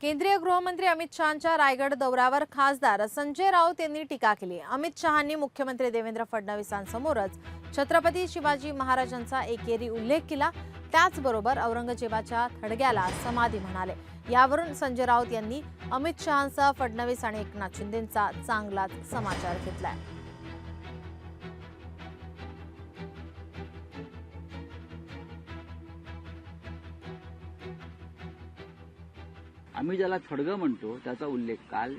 केंद्रीय गृहमंत्री अमित शहांच्या रायगड दौऱ्यावर खासदार संजय राऊत यांनी टीका केली। अमित शहांनी मुख्यमंत्री देवेंद्र फडणवीसांसमोरच छत्रपती शिवाजी महाराजांचा एकेरी उल्लेख केला। त्याचबरोबर औरंगजेबाच्या थडग्याला समाधी म्हणाले। यावरून संजय राऊत यांनी अमित शहांसह फडणवीस आणि एकनाथ शिंदेंचा चांगलाच समाचार घेतलाय। आम्ही ज्याला थडगं म्हणतो त्याचा उल्लेख काल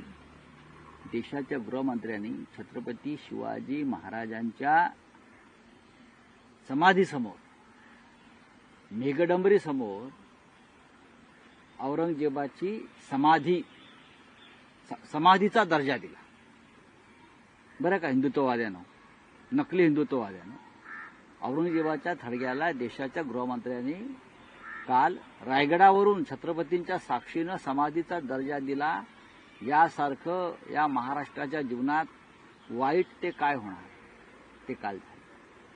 देशाच्या गृहमंत्र्यांनी छत्रपती शिवाजी महाराजांच्या समाधीसमोर मेघडंबरीसमोर औरंगजेबाची समाधीचा दर्जा दिला। बरं का, हिंदुत्ववाद्यानं, नकली हिंदुत्ववाद्यानं औरंगजेबाच्या थडग्याला देशाच्या गृहमंत्र्यांनी काल रायगडावरून छत्रपतींच्या साक्षीनं समाधीचा दर्जा दिला। यासारखं या महाराष्ट्राच्या जीवनात वाईट ते काय होणार ते काल झालं।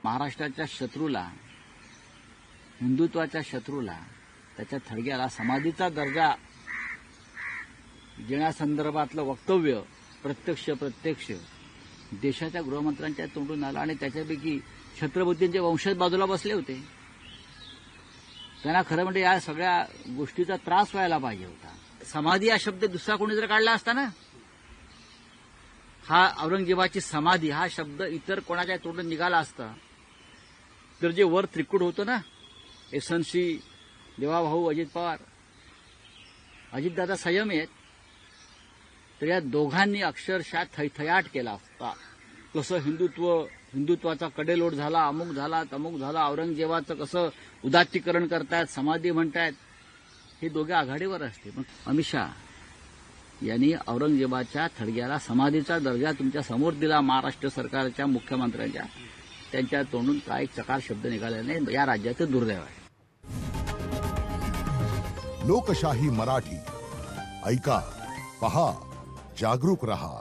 महाराष्ट्राच्या शत्रूला, हिंदुत्वाच्या शत्रूला त्याच्या थडग्याला समाधीचा दर्जा देण्यासंदर्भातलं वक्तव्य प्रत्यक्ष देशाच्या गृहमंत्र्यांच्या तोंडून आलं आणि त्याच्यापैकी छत्रपतींचे वंशज बाजूला बसले होते। त्यांना खरं म्हणजे या सगळ्या गोष्टीचा त्रास व्हायला पाहिजे होता। समाधी हा शब्द दुसरा कोणी जर काढला असता ना, हा औरंगजेबाची समाधी हा शब्द इतर कोणाच्या तोंडून निघाला असता तर जे वर त्रिकुट होतं ना, एसएनसी, देवाभाऊ अजित पवार, अजितदादा संयमी आहेत, तर या दोघांनी अक्षरशः थैथयाट केला असता। कसं हिंदुत्वाचा कडेलोट झाला, अमुक झाला, तमुक झाला, औरंगजेबाचं कसं उदात्तीकरण करतायत, समाधी म्हणतायत, हे दोघे आघाडीवर असते। पण अमित शहा यांनी औरंगजेबाच्या थडग्याला समाधीचा दर्जा तुमच्या समोर दिला। महाराष्ट्र सरकारच्या मुख्यमंत्र्यांच्या त्यांच्या तोंडून काय चकार शब्द निघाले नाही, या राज्याचं दुर्दैव आहे। लोकशाही मराठी ऐका, पहा, जागरूक रहा।